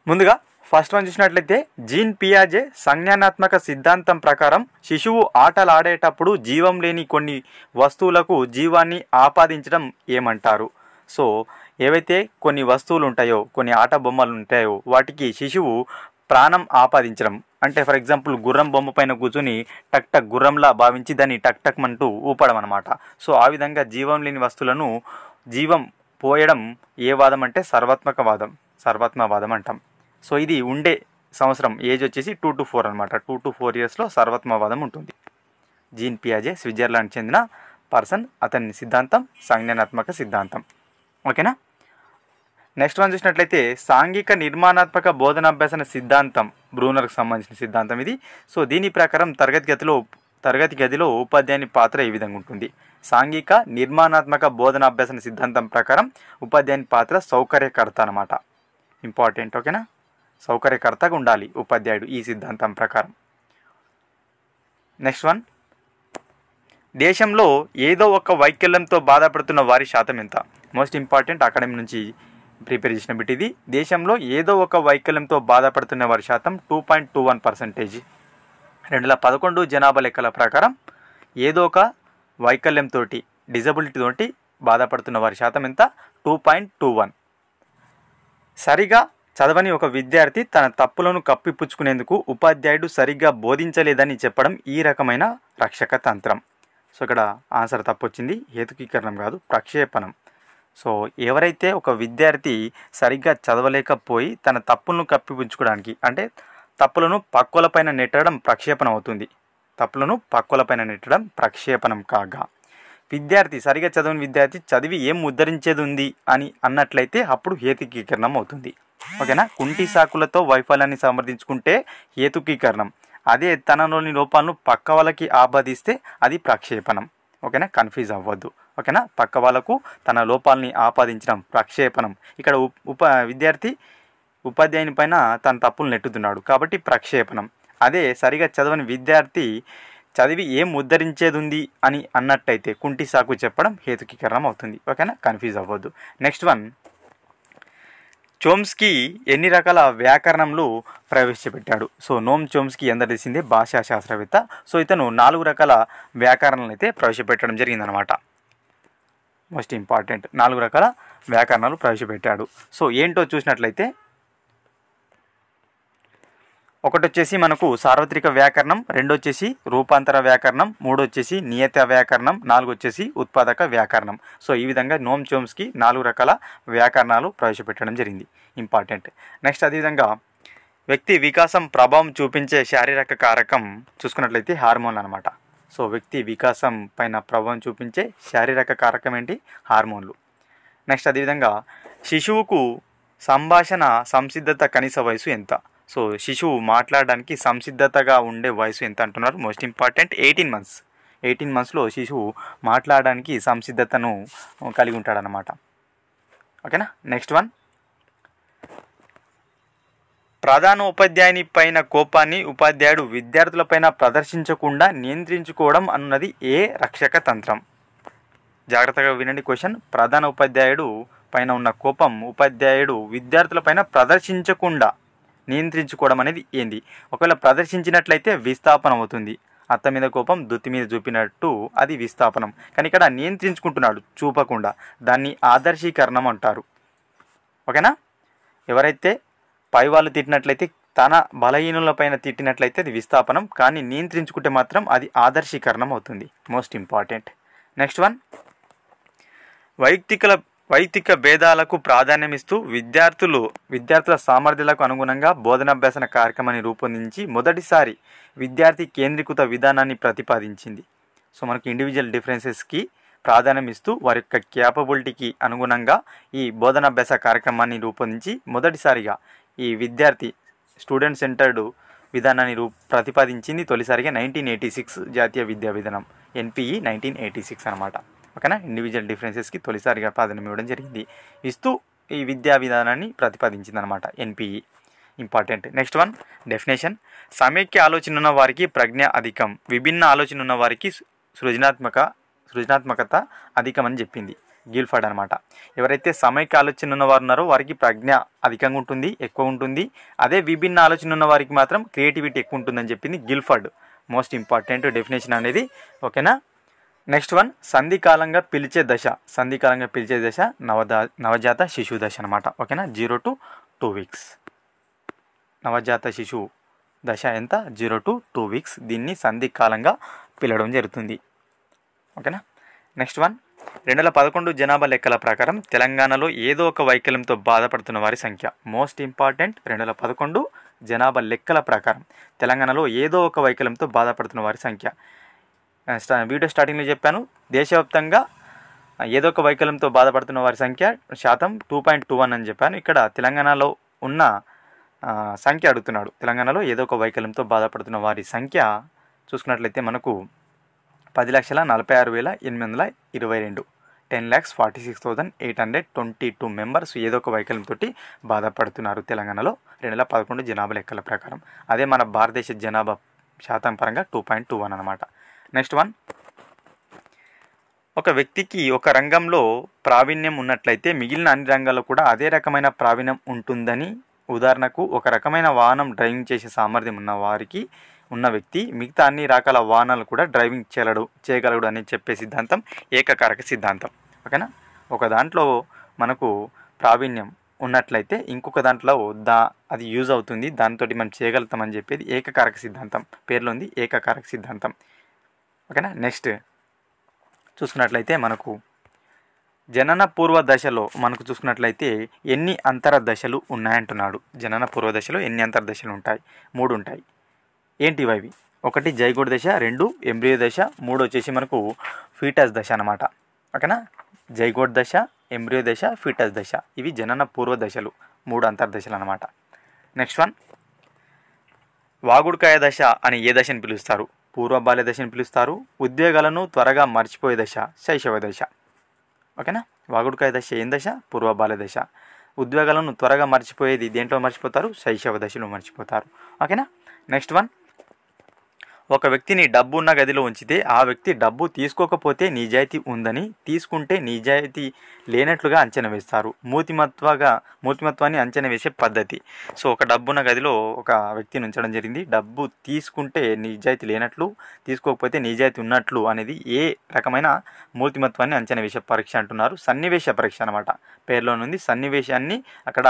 ముందుగా first one చూసినట్లయితే gene పియాజే సంజ్ఞానాత్మక సిద్ధాంతం ప్రకారం శిశువు ఆటలాడేటప్పుడు జీవం లేని కొన్ని వస్తువులకు జీవాన్ని ఆపాదించడం ఏమంటారు? సో ఏవైతే కొన్ని వస్తువులు ఉంటాయో, కొన్ని ఆట బొమ్మలు ఉంటాయో వాటికి శిశువు ప్రాణం ఆపాదించడం, అంటే ఫర్ ఎగ్జాంపుల్ గుర్రం బొమ్మ పైన కూర్చొని టక్ టక్ గుర్రంలా భావించి దాన్ని టక్ టక్ అంటూ ఊపడం అనమాట. సో ఆ విధంగా జీవం లేని వస్తువులను జీవం పోయడం ఏ వాదం అంటే సర్వాత్మవాదం అంటాం. సో ఇది ఉండే సంవత్సరం ఏజ్ వచ్చేసి 2 to 4 అనమాట. 2 to 4 ఇయర్స్లో సర్వాత్మవాదం ఉంటుంది. జీన్ పియాజే స్విట్జర్లాండ్ చెందిన పర్సన్, అతని సిద్ధాంతం సంజ్ఞానాత్మక సిద్ధాంతం. ఓకేనా. నెక్స్ట్ వన్ చూసినట్లయితే సాంఘిక నిర్మాణాత్మక బోధనాభ్యాసన సిద్ధాంతం, బ్రూనర్కి సంబంధించిన సిద్ధాంతం ఇది. సో దీని ప్రకారం తరగతి గదిలో ఉపాధ్యాయుని పాత్ర ఈ విధంగా ఉంటుంది. సాంఘిక నిర్మాణాత్మక బోధనాభ్యాసన సిద్ధాంతం ప్రకారం ఉపాధ్యాయుని పాత్ర సౌకర్యకర్త అనమాట. ఇంపార్టెంట్. ఓకేనా, సౌకర్యకర్తగా ఉండాలి ఉపాధ్యాయుడు ఈ సిద్ధాంతం ప్రకారం. నెక్స్ట్ వన్, దేశంలో ఏదో ఒక వైకల్యంతో బాధపడుతున్న వారి శాతం ఎంత? మోస్ట్ ఇంపార్టెంట్, అకాడమీ నుంచి ప్రిపేర్ చేసిన బిట్ ఇది. దేశంలో ఏదో ఒక వైకల్యంతో బాధపడుతున్న వారి శాతం 2.21%. 2011 జనాభా లెక్కల ప్రకారం ఏదో ఒక వైకల్యంతో, డిజబిలిటీ తోటి బాధపడుతున్న వారి శాతం ఎంత? 2.21. సరిగా చదవని ఒక విద్యార్థి తన తప్పులను కప్పిపుచ్చుకునేందుకు ఉపాధ్యాయుడు సరిగ్గా బోధించలేదని చెప్పడం ఈ రకమైన రక్షక తంత్రం. సో ఇక్కడ ఆన్సర్ తప్పు వచ్చింది, హేతుకీకరణం కాదు, ప్రక్షేపణం. సో ఎవరైతే ఒక విద్యార్థి సరిగ్గా చదవలేకపోయి తన తప్పులను కప్పిపుచ్చుకోవడానికి, అంటే తప్పులను పక్కులపైన నెట్టడం ప్రక్షేపణం అవుతుంది. తప్పులను పక్కులపైన నెట్టడం ప్రక్షేపణం కాగా, విద్యార్థి సరిగా చదవని విద్యార్థి చదివి ఏం ఉద్ధరించేది ఉంది అని అన్నట్లయితే అప్పుడు హేతుకీకరణం అవుతుంది. ఓకేనా. కుంటి సాకులతో వైఫల్యాన్ని సమర్థించుకుంటే హేతుకీకరణం, అదే తనలోని లోపాలను పక్క వాళ్ళకి ఆపాదిస్తే అది ప్రక్షేపణం. ఓకేనా, కన్ఫ్యూజ్ అవ్వద్దు. ఓకేనా, పక్క వాళ్ళకు తన లోపాలని ఆపాదించడం ప్రక్షేపణం. ఇక్కడ విద్యార్థి ఉపాధ్యాయుని పైన తన తప్పులు నెట్టుతున్నాడు కాబట్టి ప్రక్షేపణం. అదే సరిగా చదవని విద్యార్థి చదివి ఏం ఉద్ధరించేది ఉంది అని అన్నట్టయితే కుంటి సాకు చెప్పడం హేతుకీకరణం అవుతుంది. ఓకేనా, కన్ఫ్యూజ్ అవ్వద్దు. నెక్స్ట్ వన్, చోమ్స్కీ ఎన్ని రకాల వ్యాకరణంలు ప్రవేశపెట్టాడు? సో నోమ్ చోమ్స్కీ అందరు తెలిసిందే, భాషా శాస్త్రవేత్త. సో ఇతను 4 రకాల వ్యాకరణాలను అయితే ప్రవేశపెట్టడం జరిగిందనమాట. మోస్ట్ ఇంపార్టెంట్, 4 రకాల వ్యాకరణాలు ప్రవేశపెట్టాడు. సో ఏంటో చూసినట్లయితే, ఒకటి వచ్చేసి మనకు సార్వత్రిక వ్యాకరణం, 2 వచ్చేసి రూపాంతర వ్యాకరణం, 3 వచ్చేసి నియత వ్యాకరణం, 4 వచ్చేసి ఉత్పాదక వ్యాకరణం. సో ఈ విధంగా నోమ్ చోమ్స్కీ 4 రకాల వ్యాకరణాలు ప్రవేశపెట్టడం జరిగింది. ఇంపార్టెంట్. నెక్స్ట్ అదేవిధంగా వ్యక్తి వికాసం ప్రభావం చూపించే శారీరక కారకం చూసుకున్నట్లయితే హార్మోన్లు అనమాట. సో వ్యక్తి వికాసం పైన ప్రభావం చూపించే శారీరక కారకం ఏంటి? హార్మోన్లు. నెక్స్ట్ అదేవిధంగా శిశువుకు సంభాషణ సంసిద్ధత కనీస వయసు ఎంత? సో శిశువు మాట్లాడడానికి సంసిద్ధతగా ఉండే వయసు ఎంత అంటున్నారు? Most important, 18 months. 18 monthsలో శిశువు మాట్లాడడానికి సంసిద్ధతను కలిగి ఉంటాడనమాట. ఓకేనా. నెక్స్ట్ వన్, ప్రధాన ఉపాధ్యాయుని పైన కోపాన్ని ఉపాధ్యాయుడు విద్యార్థులపైన ప్రదర్శించకుండా నియంత్రించుకోవడం అన్నది ఏ రక్షక తంత్రం? జాగ్రత్తగా వినండి క్వశ్చన్. ప్రధాన ఉపాధ్యాయుడు పైన ఉన్న కోపం ఉపాధ్యాయుడు విద్యార్థులపైన ప్రదర్శించకుండా నియంత్రించుకోవడం అనేది ఏంది? ఒకవేళ ప్రదర్శించినట్లయితే విస్థాపనం అవుతుంది. అత్త మీద కోపం దుత్తి మీద చూపినట్టు అది విస్థాపనం. కానీ ఇక్కడ నియంత్రించుకుంటున్నాడు చూపకుండా, దాన్ని ఆదర్శీకరణం అంటారు. ఓకేనా. ఎవరైతే పై వాళ్ళు తిట్టినట్లయితే, తన బలహీనులపైన తిట్టినట్లయితే అది విస్థాపనం, కానీ నియంత్రించుకుంటే మాత్రం అది ఆదర్శీకరణం అవుతుంది. Most important. నెక్స్ట్ వన్, వైయక్తిక భేదాలకు ప్రాధాన్యమిస్తూ విద్యార్థుల సామర్థ్యాలకు అనుగుణంగా బోధనాభ్యాసన కార్యక్రమాన్ని రూపొందించి మొదటిసారి విద్యార్థి కేంద్రీకృత విధానాన్ని ప్రతిపాదించింది. సో మనకి ఇండివిజువల్ డిఫరెన్సెస్కి ప్రాధాన్యం ఇస్తూ వారి యొక్క క్యాపబిలిటీకి అనుగుణంగా ఈ బోధనాభ్యాస కార్యక్రమాన్ని రూపొందించి మొదటిసారిగా ఈ విద్యార్థి స్టూడెంట్ సెంటర్డ్ విధానాన్ని ప్రతిపాదించింది తొలిసారిగా 1986 జాతీయ విద్యా విధానం, NPE 1986 అనమాట. ఓకేనా. ఇండివిజువల్ డిఫరెన్సెస్కి తొలిసారిగా ప్రాధాన్యం ఇవ్వడం జరిగింది, ఇస్తూ ఈ విద్యా విధానాన్ని ప్రతిపాదించింది అనమాట NPE. Important. Next one, definition. సమైక్య ఆలోచన ఉన్న వారికి ప్రజ్ఞ అధికం, విభిన్న ఆలోచన ఉన్న వారికి సృజనాత్మకత అధికం అని చెప్పింది. గిల్ఫర్డ్ అనమాట. ఎవరైతే సమైక్య ఆలోచన ఉన్నవారు ఉన్నారో వారికి ప్రజ్ఞ అధికంగా ఉంటుంది, ఎక్కువ ఉంటుంది. అదే విభిన్న ఆలోచన ఉన్న వారికి మాత్రం క్రియేటివిటీ ఎక్కువ ఉంటుందని చెప్పింది గిల్ఫర్డ్. మోస్ట్ ఇంపార్టెంట్ డెఫినేషన్ అనేది. ఓకేనా. నెక్స్ట్ వన్, సంధికాలంగా పిలిచే దశ. సంధికాలంగా పిలిచే దశ నవజాత శిశువు దశ అనమాట. ఓకేనా. 0 to 2 weeks. నవజాత శిశువు దశ ఎంత? 0 to 2 weeks. దీన్ని సంధికాలంగా పిలవడం జరుగుతుంది. ఓకేనా. నెక్స్ట్ వన్, 2011 జనాభా లెక్కల ప్రకారం తెలంగాణలో ఏదో ఒక వైకల్యంతో బాధపడుతున్న వారి సంఖ్య. మోస్ట్ ఇంపార్టెంట్, 2011 జనాభా లెక్కల ప్రకారం తెలంగాణలో ఏదో ఒక వైకల్యంతో బాధపడుతున్న వారి సంఖ్య. వీడియో స్టార్టింగ్లో చెప్పాను, దేశవ్యాప్తంగా ఏదో ఒక వైకల్యంతో బాధపడుతున్న వారి సంఖ్య శాతం 2.21 అని చెప్పాను. ఇక్కడ తెలంగాణలో ఉన్న సంఖ్య అడుగుతున్నాడు. తెలంగాణలో ఏదో ఒక వైకల్యంతో బాధపడుతున్న వారి సంఖ్య చూసుకున్నట్లయితే మనకు 10,46,822, 10,46,822 మెంబర్స్ ఏదో ఒక వైకల్యంతో బాధపడుతున్నారు తెలంగాణలో 2011 జనాభా లెక్కల ప్రకారం. అదే మన భారతదేశ జనాభా శాతం పరంగా 2.21 అనమాట. నెక్స్ట్ వన్, ఒక వ్యక్తికి ఒక రంగంలో ప్రావీణ్యం ఉన్నట్లయితే మిగిలిన అన్ని రంగాల్లో కూడా అదే రకమైన ప్రావీణ్యం ఉంటుందని. ఉదాహరణకు, ఒక రకమైన వాహనం డ్రైవింగ్ చేసే సామర్థ్యం ఉన్న వ్యక్తి మిగతా అన్ని రకాల వాహనాలు కూడా డ్రైవింగ్ చేయగలడు అని చెప్పే సిద్ధాంతం ఏకకారక సిద్ధాంతం. ఓకేనా. ఒక దాంట్లో మనకు ప్రావీణ్యం ఉన్నట్లయితే ఇంకొక దాంట్లో అది యూజ్ అవుతుంది, దాంతో మనం చేయగలుగుతామని చెప్పేది ఏకకారక సిద్ధాంతం. పేర్లో ఉంది ఏకకారక సిద్ధాంతం. ఓకేనా. నెక్స్ట్ చూసుకున్నట్లయితే మనకు జనన పూర్వ దశలో మనకు చూసుకున్నట్లయితే ఎన్ని అంతర దశలు ఉన్నాయంటున్నాడు. జనన పూర్వ దశలో ఎన్ని అంతర దశలు ఉంటాయి? 3 ఉంటాయి. ఏంటివి అవి? 1 జైగోట్ దశ, 2 ఎంబ్రియో దశ, 3 వచ్చేసి మనకు ఫీటస్ దశ అనమాట. ఓకేనా. జైగోట్ దశ, ఎంబ్రియో దశ, ఫీటస్ దశ, ఇవి జనన పూర్వ దశలు, 3 అంతర్దశలు అనమాట. నెక్స్ట్ వన్, వాగుడుకాయ దశ అని ఏ దశని పిలుస్తారు? పూర్వ బాల్య దశని పిలుస్తారు. ఉద్వేగాలను త్వరగా మర్చిపోయే దశ శైశవ దశ. ఓకేనా. వాగుడుకాయ దశ ఏం దశ? పూర్వ బాల్య దశ. ఉద్వేగాలను త్వరగా మర్చిపోయేది దేంట్లో మర్చిపోతారు? శైశవ దశలో మర్చిపోతారు. ఓకేనా. నెక్స్ట్ వన్, ఒక వ్యక్తిని డబ్బు ఉన్న గదిలో ఉంచితే ఆ వ్యక్తి డబ్బు తీసుకోకపోతే నిజాయితీ ఉందని, తీసుకుంటే నిజాయితీ లేనట్లుగా అంచనా వేస్తారు. మూర్తిమత్వాన్ని అంచనా వేసే పద్ధతి. సో ఒక డబ్బున్న గదిలో ఒక వ్యక్తిని ఉంచడం జరిగింది. డబ్బు తీసుకుంటే నిజాయితీ లేనట్లు, తీసుకోకపోతే నిజాయితీ ఉన్నట్లు అనేది ఏ రకమైన మూర్తిమత్వాన్ని అంచనా వేసే పరీక్ష అంటున్నారు? సన్నివేశ పరీక్ష అనమాట. పేర్లో ఉంది. సన్నివేశాన్ని అక్కడ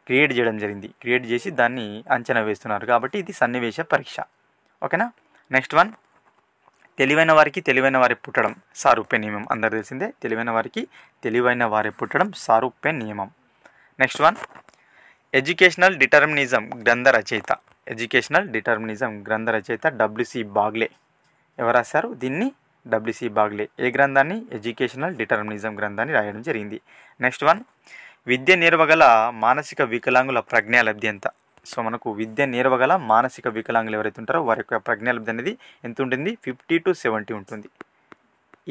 క్రియేట్ చేయడం జరిగింది. క్రియేట్ చేసి దాన్ని అంచనా వేస్తున్నారు కాబట్టి ఇది సన్నివేశ పరీక్ష. ఓకేనా. నెక్స్ట్ వన్, తెలివైన వారికి తెలివైన వారి పుట్టడం సారూప్య నియమం. అందరు తెలిసిందే, తెలివైన వారికి తెలివైన వారి పుట్టడం సారూప్య నియమం. నెక్స్ట్ వన్, ఎడ్యుకేషనల్ డిటర్మినిజం గ్రంథ రచయిత. ఎడ్యుకేషనల్ డిటర్మినిజం గ్రంథ రచయిత WC బాగ్లే. ఎవరు రాశారు దీన్ని? WC Bagley. ఏ గ్రంథాన్ని? ఎడ్యుకేషనల్ డిటర్మినిజం గ్రంథాన్ని రాయడం జరిగింది. నెక్స్ట్ వన్, విద్య నేర్వగల మానసిక వికలాంగుల ప్రజ్ఞాలబ్ధి ఎంత? సో మనకు విద్య నేర్వగల మానసిక వికలాంగులు ఎవరైతే ఉంటారో వారి యొక్క ప్రజ్ఞాలబ్ధి అనేది ఎంత ఉంటుంది? 50 to 70 ఉంటుంది.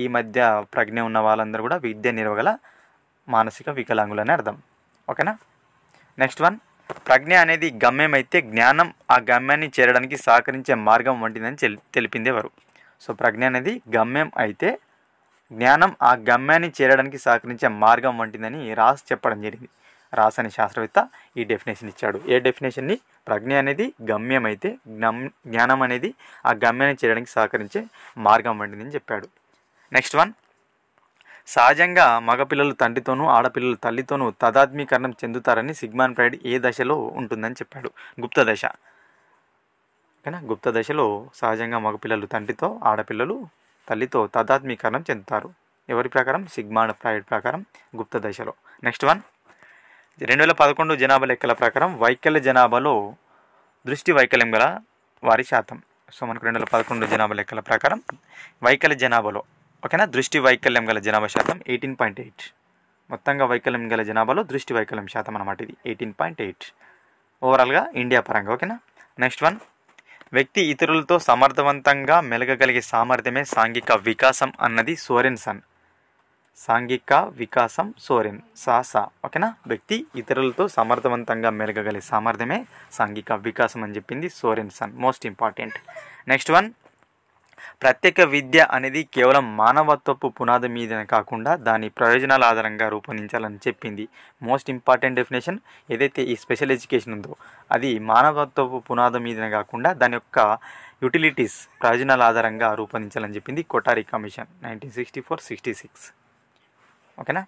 ఈ మధ్య ప్రజ్ఞ ఉన్న వాళ్ళందరూ కూడా విద్య నేర్వగల మానసిక వికలాంగులు అని అర్థం. ఓకేనా. నెక్స్ట్ వన్, ప్రజ్ఞ అనేది గమ్యం అయితే జ్ఞానం ఆ గమ్యాన్ని చేరడానికి సహకరించే మార్గం వంటిదని తెలిపింది ఎవరు? సో ప్రజ్ఞ అనేది గమ్యం అయితే జ్ఞానం ఆ గమ్యాన్ని చేరడానికి సహకరించే మార్గం వంటిదని రాస్ చెప్పడం జరిగింది. రాస్ అనే శాస్త్రవేత్త ఈ డెఫినేషన్ ఇచ్చాడు. ఏ డెఫినేషన్ని? ప్రజ్ఞ అనేది గమ్యం అయితే జ్ఞానం అనేది ఆ గమ్యాన్ని చేరడానికి సహకరించే మార్గం వంటిదని చెప్పాడు. నెక్స్ట్ వన్, సహజంగా మగపిల్లలు తండ్రితోనూ ఆడపిల్లలు తల్లితోనూ తదాత్మీకరణం చెందుతారని సిగ్మండ్ ఫ్రాయిడ్ ఏ దశలో ఉంటుందని చెప్పాడు? గుప్త దశ. ఓకేనా. గుప్త దశలో సహజంగా మగపిల్లలు తండ్రితో ఆడపిల్లలు తల్లితో తదాత్మీకరణం చెందుతారు. ఎవరి ప్రకారం? సిగ్మండ్ ఫ్రాయిడ్ ప్రకారం గుప్త దశలో. నెక్స్ట్ వన్, 2011 జనాభా లెక్కల ప్రకారం వైకల్య జనాభాలో దృష్టి వైకల్యం గల వారి శాతం. సో మనకు 2011 జనాభా లెక్కల ప్రకారం వైకల్య జనాభాలో, ఓకేనా, దృష్టి వైకల్యం గల జనాభా శాతం 18.8. మొత్తంగా వైకల్యం గల జనాభాలో దృష్టి వైకల్యం శాతం అన్నమాట. ఇది 18.8 ఓవరాల్గా ఇండియా పరంగా. ఓకేనా. నెక్స్ట్ వన్, వ్యక్తి ఇతరులతో సమర్థవంతంగా మెలగగలిగే సామర్థ్యమే సాంఘిక వికాసం అన్నది సోరెన్సన్. సాంఘిక వికాసం సోరెన్ సాసా. ఓకేనా. వ్యక్తి ఇతరులతో సమర్థవంతంగా మెలగగలిగే సామర్థ్యమే సాంఘిక వికాసం అని చెప్పింది Sorensen. Most important. Next one, ప్రత్యేక విద్య అనేది కేవలం మానవత్వపు పునాది మీదనే కాకుండా దాని ప్రయోజనాల ఆధారంగా రూపొందించాలని చెప్పింది. మోస్ట్ ఇంపార్టెంట్ డెఫినేషన్ ఏదైతే ఈ స్పెషల్ ఎడ్యుకేషన్ ఉందో అది మానవత్వపు పునాది మీదనే కాకుండా దాని యొక్క యూటిలిటీస్ ప్రయోజనాల ఆధారంగా రూపొందించాలని చెప్పింది కొఠారి కమిషన్ 1964-66. ఓకేనా.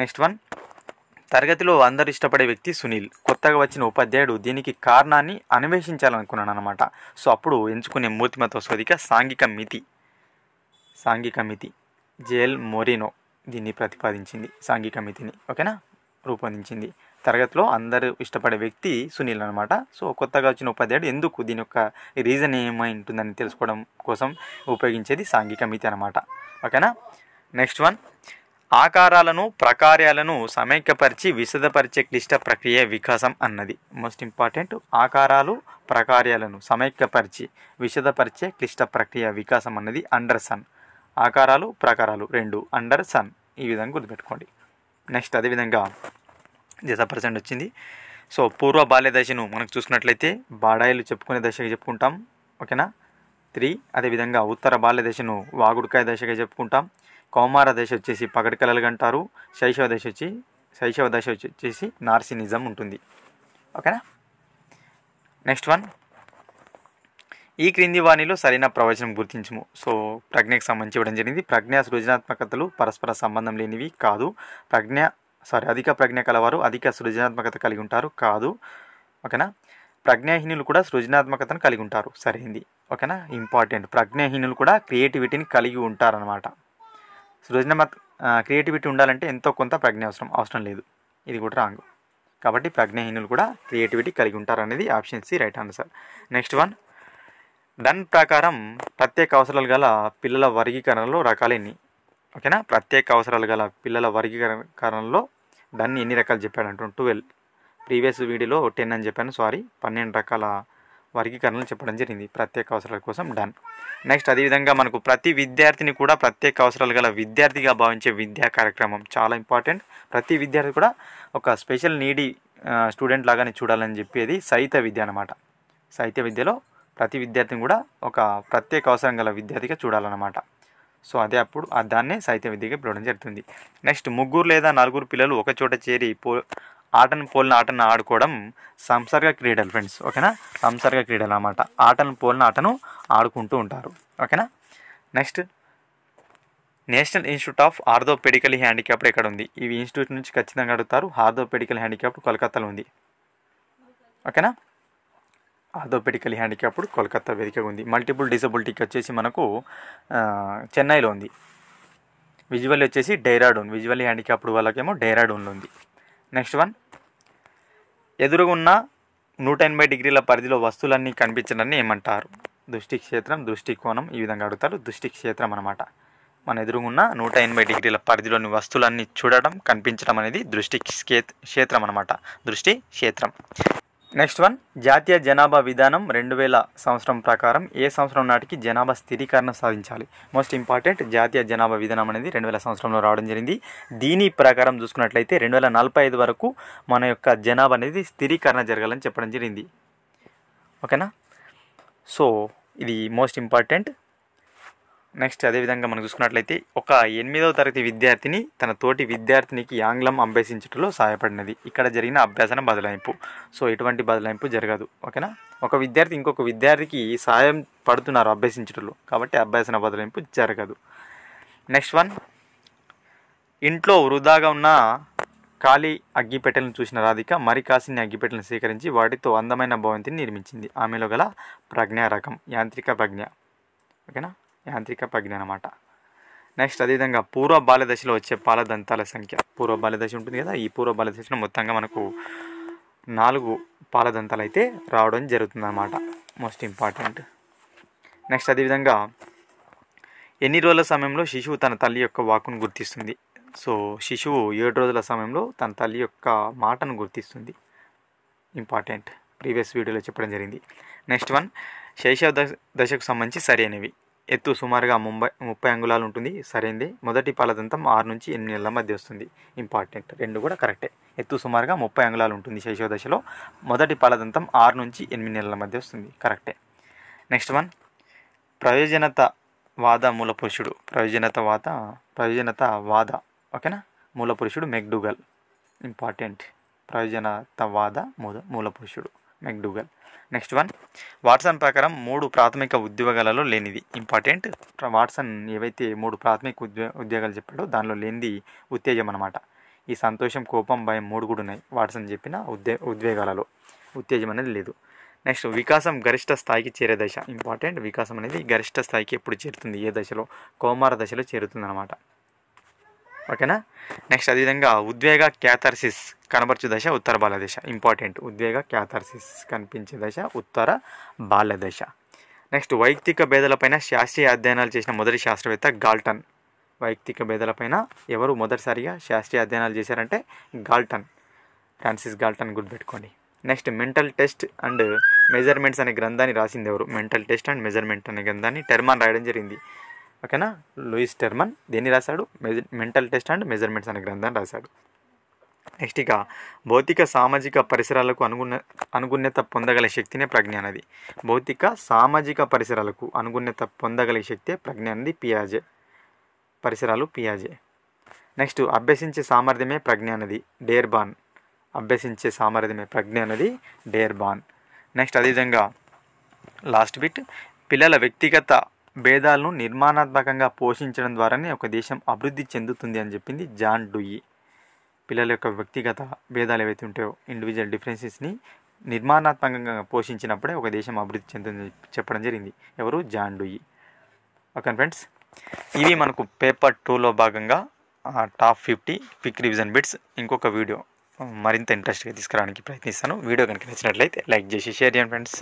నెక్స్ట్ వన్, తరగతిలో అందరు ఇష్టపడే వ్యక్తి సునీల్. కొత్తగా వచ్చిన ఉపాధ్యాయుడు దీనికి కారణాన్ని అన్వేషించాలనుకున్నాను అనమాట. సో అప్పుడు ఎంచుకునే మూర్తిమత్వ శోధిక సాంఘిక మితి జేఎల్ మొరినో దీన్ని ప్రతిపాదించింది. సాంఘిక మితిని ఓకేనా రూపొందించింది. తరగతిలో అందరూ ఇష్టపడే వ్యక్తి సునీల్ అనమాట. సో కొత్తగా వచ్చిన ఉపాధ్యాయుడు ఎందుకు, దీని యొక్క రీజన్ ఏమై ఉంటుందని తెలుసుకోవడం కోసం ఉపయోగించేది సాంఘిక మితి అనమాట. ఓకేనా. నెక్స్ట్ వన్, ఆకారాలను ప్రకార్యాలను సమైక్యపరిచి విశదపరిచే క్లిష్ట ప్రక్రియ వికాసం అన్నది. మోస్ట్ ఇంపార్టెంట్, ఆకారాలు ప్రకార్యాలను సమైక్యపరిచి విశదపరిచే క్లిష్ట ప్రక్రియ వికాసం అన్నది అండర్సన్. ఆకారాలు ప్రకారాలు రెండు అండర్సన్, ఈ విధంగా గుర్తుపెట్టుకోండి. నెక్స్ట్ అదేవిధంగా 0% వచ్చింది. సో పూర్వ బాల్య దశను మనకు చూసుకున్నట్లయితే బాడాయిలు చెప్పుకునే దశగా చెప్పుకుంటాం. ఓకేనా. 3 అదేవిధంగా ఉత్తర బాల్య దశను వాగుడుకాయ దశగా చెప్పుకుంటాం. కౌమార దశ వచ్చేసి పగటి కలలుగా అంటారు. శైశవ దశ వచ్చేసి నార్సినిజం ఉంటుంది. ఓకేనా. నెక్స్ట్ వన్, ఈ క్రింది వాణిలో సరైన ప్రవచనం గుర్తించము. సో ప్రజ్ఞకు సంబంధించి ఇవ్వడం జరిగింది. ప్రజ్ఞ సృజనాత్మకతలు పరస్పర సంబంధం లేనివి కాదు. అధిక ప్రజ్ఞ కలవారు అధిక సృజనాత్మకత కలిగి ఉంటారు కాదు. ఓకేనా. ప్రజ్ఞాహీనులు కూడా సృజనాత్మకతను కలిగి ఉంటారు, సరైంది. ఓకేనా. ఇంపార్టెంట్, ప్రజ్ఞాహీనులు కూడా క్రియేటివిటీని కలిగి ఉంటారన్నమాట. క్రియేటివిటీ ఉండాలంటే ఎంతో కొంత ప్రజ్ఞ అవసరం లేదు, ఇది కూడా రాంగ్. కాబట్టి ప్రజ్ఞాహీనులు కూడా క్రియేటివిటీ కలిగి ఉంటారు అనేది option C right answer. Next one, Dunn ప్రకారం ప్రత్యేక అవసరాలు గల పిల్లల వర్గీకరణలో రకాలెన్ని. ఓకేనా. ప్రత్యేక అవసరాలు గల పిల్లల వర్గీకరణలో డన్ ఎన్ని రకాలు చెప్పాడంటాం 12. ప్రీవియస్ వీడియోలో 10 అని చెప్పాను, 12 రకాల వర్గీకరణలు చెప్పడం జరిగింది ప్రత్యేక అవసరాల కోసం డన్. నెక్స్ట్ అదేవిధంగా మనకు ప్రతి విద్యార్థిని కూడా ప్రత్యేక అవసరాలు గల విద్యార్థిగా భావించే విద్యా కార్యక్రమం చాలా ఇంపార్టెంట్. ప్రతి విద్యార్థి కూడా ఒక స్పెషల్ నీడీ స్టూడెంట్ లాగానే చూడాలని చెప్పేది సాహిత్య విద్య అనమాట. సాహిత్య విద్యలో ప్రతి విద్యార్థిని కూడా ఒక ప్రత్యేక అవసరం గల విద్యార్థిగా చూడాలన్నమాట. సో దాన్నే సాహిత్య విద్యగా పిలవడం జరుగుతుంది. నెక్స్ట్, 3 లేదా 4 పిల్లలు ఒక చోట చేరి పోలిన ఆటను ఆడుకోవడం సంసర్గ క్రీడలు ఫ్రెండ్స్. ఓకేనా. సంసర్గ క్రీడలు అన్నమాట. పోలిన ఆటను ఆడుకుంటూ ఉంటారు. ఓకేనా. Next, national institute of orthopaedical handicapped ఎక్కడ ఉంది? ఇవి ఇన్స్టిట్యూట్ నుంచి ఖచ్చితంగా అడుగుతారు. ఆర్థోపెడికల్ హ్యాండిక్యాప్డ్ కోల్కతాలో ఉంది. ఓకేనా. ఆర్థోపెడికల్ హ్యాండిక్యాప్డ్ కోల్కతా వేదికగా ఉంది. మల్టిపుల్ డిసబిలిటీకి వచ్చేసి మనకు చెన్నైలో ఉంది. విజువల్ వచ్చేసి డెహ్రాడూన్, విజువల్ హ్యాండిక్యాప్డ్ వాళ్ళకేమో డెహ్రాడూన్లో ఉంది. నెక్స్ట్ వన్, ఎదురుగా ఉన్న 180 డిగ్రీల పరిధిలో వస్తువులన్నీ కనిపించడాన్ని ఏమంటారు? దృష్టి క్షేత్రం, దృష్టి కోణం, ఈ విధంగా అడుగుతారు. దృష్టి క్షేత్రం అనమాట. మన ఎదురుగా ఉన్న 180 డిగ్రీల పరిధిలోని వస్తువులన్నీ చూడడం, కనిపించడం అనేది దృష్టి క్షేత్రం అనమాట. దృష్టి క్షేత్రం. నెక్స్ట్ వన్, జాతీయ జనాభా విధానం 2000 సంవత్సరం ప్రకారం ఏ సంవత్సరం నాటికి జనాభా స్థిరీకరణ సాధించాలి? మోస్ట్ ఇంపార్టెంట్, జాతీయ జనాభా విధానం అనేది 2000 సంవత్సరంలో రావడం జరిగింది. దీని ప్రకారం చూసుకున్నట్లయితే 2045 వరకు మన యొక్క జనాభా అనేది స్థిరీకరణ జరగాలని చెప్పడం జరిగింది. ఓకేనా. సో ఇది మోస్ట్ ఇంపార్టెంట్. నెక్స్ట్ అదేవిధంగా మనం చూసుకున్నట్లయితే ఒక 8వ తరగతి విద్యార్థిని తన తోటి విద్యార్థినికి ఆంగ్లం అభ్యసించడంలో సహాయపడినది. ఇక్కడ జరిగిన అభ్యాసన బదలాయింపు. సో ఎటువంటి బదలాయింపు జరగదు. ఓకేనా. ఒక విద్యార్థి ఇంకొక విద్యార్థికి సహాయం పడుతున్నారు అభ్యసించడంలో, కాబట్టి అభ్యాసన బదలాయింపు జరగదు. నెక్స్ట్ వన్, ఇంట్లో వృధాగా ఉన్న ఖాళీ అగ్గిపెట్టెలను చూసిన రాధిక మరి కాసిన్ని అగ్గిపెట్టెలను సేకరించి వాటితో అందమైన భవంతిని నిర్మించింది. ఆమెలో గల ప్రజ్ఞా రకం యాంత్రిక ప్రజ్ఞ. ఓకేనా. యాంత్రిక ప్రజ్ఞ అనమాట. నెక్స్ట్ అదేవిధంగా పూర్వ బాల్య దశలో వచ్చే పాలదంతాల సంఖ్య. పూర్వ బాల్య దశ ఉంటుంది కదా, ఈ పూర్వ బాల్య దశలో మొత్తంగా మనకు 4 పాలదంతాలు అయితే రావడం జరుగుతుంది అన్నమాట. Most important. నెక్స్ట్ అదేవిధంగా ఎన్ని రోజుల సమయంలో శిశువు తన తల్లి యొక్క వాక్కును గుర్తిస్తుంది? సో శిశువు 7 రోజుల సమయంలో తన తల్లి యొక్క మాటను గుర్తిస్తుంది. ఇంపార్టెంట్, ప్రీవియస్ వీడియోలో చెప్పడం జరిగింది. నెక్స్ట్ వన్, శైశవ దశకు సంబంధించి సరైనవి. ఎత్తు సుమారుగా 30 అంగుళాలు ఉంటుంది, సరైనది. మొదటి పాలదంతం 6 నుంచి 8 నెలల మధ్య వస్తుంది. ఇంపార్టెంట్, రెండు కూడా కరెక్టే. ఎత్తు సుమారుగా 30 అంగుళాలు ఉంటుంది శైశవ దశలో. మొదటి పాలదంతం 6 నుంచి 8 నెలల మధ్య వస్తుంది, కరెక్టే. నెక్స్ట్ వన్, ప్రయోజనత వాద మూలపురుషుడు ప్రయోజనతవాద ఓకేనా మూలపురుషుడు మెక్డూగల్ ఇంపార్టెంట్ ప్రయోజనతవాద మూలపురుషుడు మెక్డూగల్. నెక్స్ట్ వన్, వాట్సన్ ప్రకారం 3 ప్రాథమిక ఉద్యోగాలలో లేనిది ఇంపార్టెంట్. వాట్సన్ ఏవైతే 3 ప్రాథమిక ఉద్యోగాలు చెప్పాడో దానిలో లేనిది ఉత్తేజం అనమాట. ఈ సంతోషం, కోపం, భయం 3 కూడా ఉన్నాయి వాట్సన్ చెప్పిన ఉద్వేగాలలో. ఉత్తేజం అనేది లేదు. నెక్స్ట్, వికాసం గరిష్ట స్థాయికి చేరే దశ ఇంపార్టెంట్. వికాసం అనేది గరిష్ట స్థాయికి ఎప్పుడు చేరుతుంది, ఏ దశలో? కౌమార దశలో చేరుతుంది అనమాట. ఓకేనా. నెక్స్ట్ అదేవిధంగా ఉద్వేగ క్యాథార్సిస్ కనబరచు దశ ఉత్తర బాల్య దశ ఇంపార్టెంట్. ఉద్వేగ క్యాథార్సిస్ కనిపించే దశ ఉత్తర బాల్య దశ. నెక్స్ట్, వైయక్తిక భేదాలపైన శాస్త్రీయ అధ్యయనాలు చేసిన మొదటి శాస్త్రవేత్త గాల్టన్. వైయక్తిక భేదాలపైన ఎవరు మొదటిసారిగా శాస్త్రీయ అధ్యయనాలు చేశారంటే గాల్టన్, ఫ్రాన్సిస్ గాల్టన్ గుర్తుపెట్టుకోండి. Next, mental test and measurements అనే గ్రంథాన్ని రాసింది ఎవరు? మెంటల్ టెస్ట్ అండ్ మెజర్మెంట్ అనే గ్రంథాన్ని టెర్మన్ రాయడం జరిగింది. ఓకేనా. లూయిస్ టెర్మన్ దేన్ని రాశాడు? మెంటల్ టెస్ట్ అండ్ మెజర్మెంట్స్ అనే గ్రంథాన్ని రాశాడు. నెక్స్ట్ ఇక భౌతిక సామాజిక పరిసరాలకు అనుగుణ్యత పొందగల శక్తినే ప్రజ్ఞ అనేది. భౌతిక సామాజిక పరిసరాలకు అనుగుణ్యత పొందగల శక్తే ప్రజ్ఞ అనేది పియాజే. పరిసరాలు పియాజే. నెక్స్ట్, అభ్యసించే సామర్థ్యమే ప్రజ్ఞ అనేది డేర్బాన్. అభ్యసించే సామర్థ్యమే ప్రజ్ఞ అనేది డేర్బాన్. నెక్స్ట్ అదేవిధంగా లాస్ట్ బిట్, పిల్లల వ్యక్తిగత భేదాలను నిర్మాణాత్మకంగా పోషించడం ద్వారానే ఒక దేశం అభివృద్ధి చెందుతుంది అని చెప్పింది జాన్ డూయి. పిల్లల యొక్క వ్యక్తిగత భేదాలు ఏవైతే ఉంటాయో ఇండివిజువల్ డిఫరెన్సెస్ని నిర్మాణాత్మకంగా పోషించినప్పుడే ఒక దేశం అభివృద్ధి చెందుతుంది చెప్పడం జరిగింది. ఎవరు? John Dewey. ఓకే ఫ్రెండ్స్, ఇవి మనకు పేపర్ 2లో భాగంగా టాప్ 50 క్విక్ రివిజన్ బిట్స్. ఇంకొక వీడియో మరింత ఇంట్రెస్ట్గా తీసుకురావడానికి ప్రయత్నిస్తాను. వీడియో కనుక నచ్చినట్లయితే లైక్ చేసి షేర్ చేయండి ఫ్రెండ్స్.